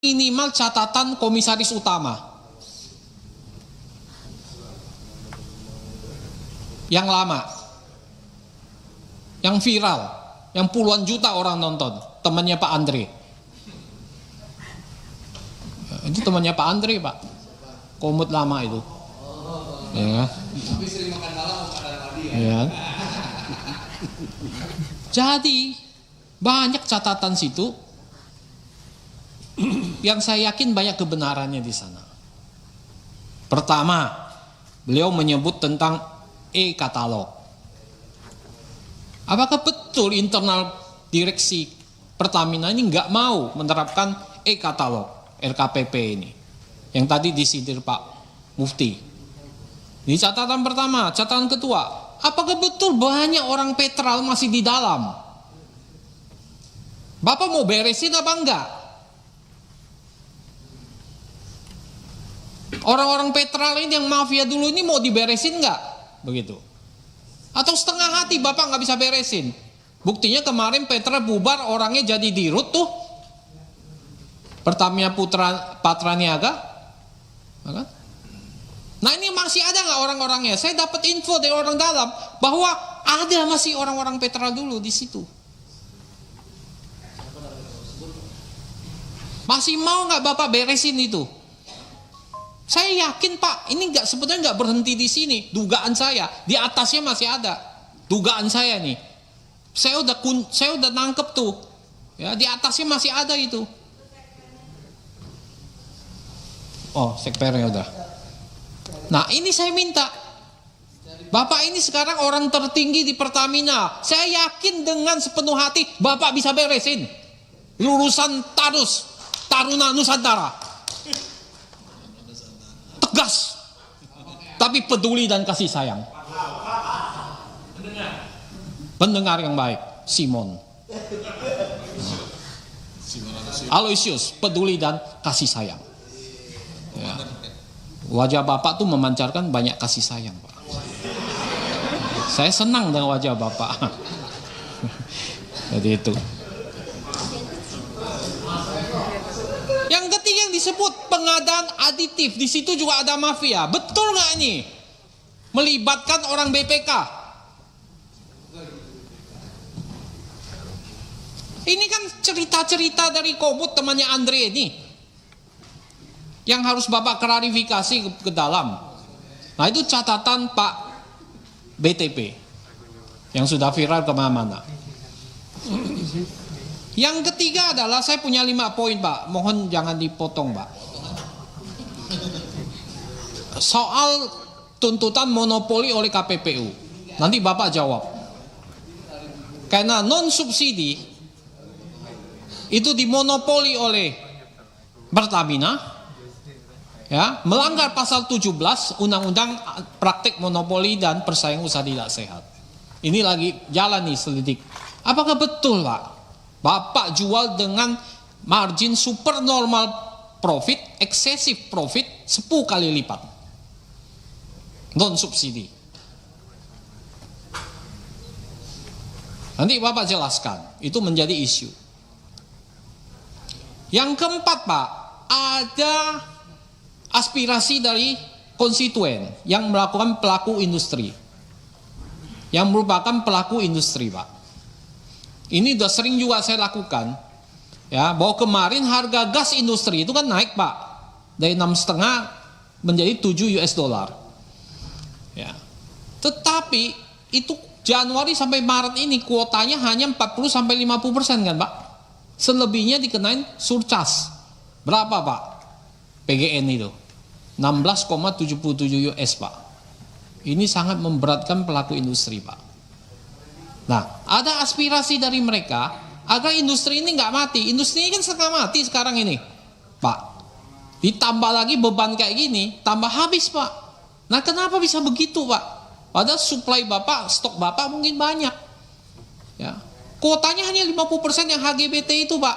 minimal catatan komisaris utama yang lama, yang viral, yang puluhan juta orang nonton, temannya Pak Andre. Itu temannya Pak Andre, Pak, komut lama itu, ya. Ya. Jadi banyak catatan situ yang saya yakin banyak kebenarannya di sana. Pertama, beliau menyebut tentang e-katalog. Apakah betul internal direksi Pertamina ini nggak mau menerapkan e-katalog RKPP ini, yang tadi disindir Pak Mufti? Ini catatan pertama. Catatan kedua, apakah betul banyak orang Petral masih di dalam? Bapak mau beresin apa enggak? Orang-orang Petral ini yang mafia dulu ini mau diberesin enggak? Begitu. Atau setengah hati Bapak nggak bisa beresin? Buktinya kemarin Petral bubar, orangnya jadi dirut tuh. Pertamina Patraniaga. Nah ini masih ada nggak orang-orangnya? Saya dapat info dari orang dalam bahwa ada masih orang-orang Petral dulu di situ. Masih mau nggak Bapak beresin itu? Saya yakin Pak, ini sebetulnya nggak berhenti di sini. Dugaan saya di atasnya masih ada. Dugaan saya nih, saya udah nangkep tuh. Ya, di atasnya masih ada itu. Oh, sekpernya udah. Nah, ini saya minta, Bapak ini sekarang orang tertinggi di Pertamina. Saya yakin dengan sepenuh hati Bapak bisa beresin. Lulusan Taruna Nusantara. Tegas, tapi peduli dan kasih sayang. Pendengar yang baik, Simon Aloysius, peduli dan kasih sayang. Ya. Wajah Bapak tuh memancarkan banyak kasih sayang, Pak. Saya senang dengan wajah Bapak. Jadi itu. Yang ketiga yang disebut pengadaan aditif, di situ juga ada mafia. Betul nggak ini? Melibatkan orang BPK. Ini kan cerita-cerita dari Komut temannya Andre ini, yang harus Bapak klarifikasi ke dalam. Nah itu catatan Pak BTP yang sudah viral kemana-mana. Yang ketiga adalah saya punya 5 poin Pak, mohon jangan dipotong Pak. Soal tuntutan monopoli oleh KPPU, nanti Bapak jawab. Karena non subsidi itu dimonopoli oleh Pertamina, ya, melanggar pasal 17 Undang-Undang Praktek Monopoli dan Persaingan Usaha Tidak Sehat. Ini lagi jalan nih selidik. Apakah betul Pak? Bapak jual dengan margin super normal profit, excessive profit 10 kali lipat. Non subsidi. Nanti Bapak jelaskan, itu menjadi isu. Yang keempat Pak, ada aspirasi dari konstituen yang melakukan pelaku industri, yang merupakan pelaku industri Pak. Ini udah sering juga saya lakukan, ya, bahwa kemarin harga gas industri itu kan naik Pak, dari 6,5 menjadi 7 US dollar. Ya. Tetapi itu Januari sampai Maret ini kuotanya hanya 40-50% kan Pak. Selebihnya dikenain surcharge. Berapa Pak? PGN itu 16,77 US Pak. Ini sangat memberatkan pelaku industri Pak. Nah, ada aspirasi dari mereka agar industri ini nggak mati. Industri ini kan setengah mati sekarang ini, Pak. Ditambah lagi beban kayak gini, tambah habis Pak. Nah, kenapa bisa begitu Pak? Padahal supply Bapak, stok Bapak mungkin banyak. Ya. Kuotanya hanya 50% yang HGBT itu Pak.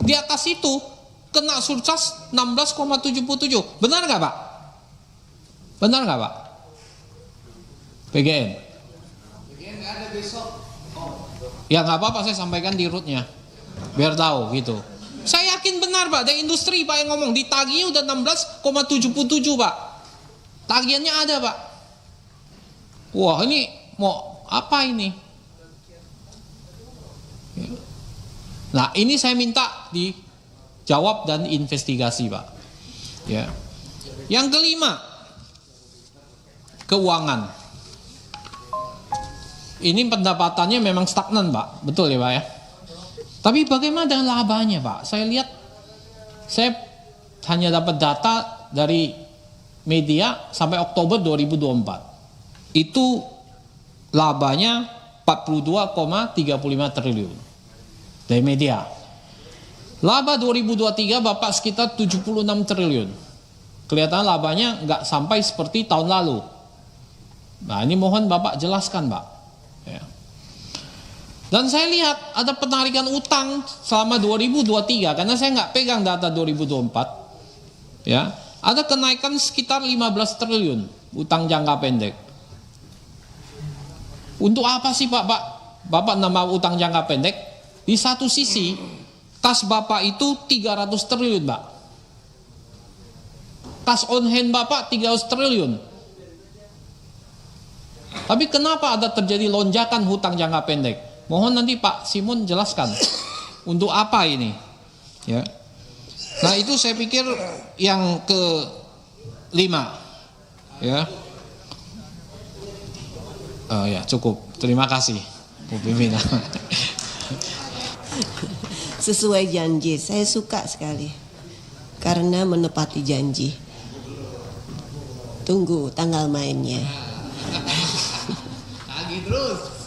Di atas itu kena surcharge 16,77. Benar nggak Pak? Benar nggak Pak? PGN. Ya nggak apa-apa, saya sampaikan di rootnya biar tahu gitu. Saya yakin benar Pak, dari industri Pak yang ngomong ditagih udah 16,77 Pak. Tagihannya ada Pak. Wah ini mau apa ini? Nah ini saya minta dijawab dan investigasi Pak. Ya. Yang kelima, keuangan. Ini pendapatannya memang stagnan Pak, betul ya Pak ya. Tapi bagaimana dengan labanya Pak? Saya lihat, saya hanya dapat data dari media sampai Oktober 2024. Itu labanya 42,35 triliun dari media. Laba 2023 Bapak sekitar 76 triliun. Kelihatan labanya nggak sampai seperti tahun lalu. Nah ini mohon Bapak jelaskan Pak. Ya. Dan saya lihat ada penarikan utang selama 2023 karena saya nggak pegang data 2024. Ya, ada kenaikan sekitar 15 triliun utang jangka pendek. Untuk apa sih Pak? Bapak nambah utang jangka pendek? Di satu sisi kas Bapak itu 300 triliun Pak. Kas on hand Bapak 300 triliun. Tapi kenapa ada terjadi lonjakan hutang jangka pendek? Mohon nanti Pak Simon jelaskan untuk apa ini. Ya. Nah itu saya pikir yang kelima. Ya. Oh ya cukup. Terima kasih Bu Pimpinan. Sesuai janji, saya suka sekali karena menepati janji. Tunggu tanggal mainnya. Lagi terus.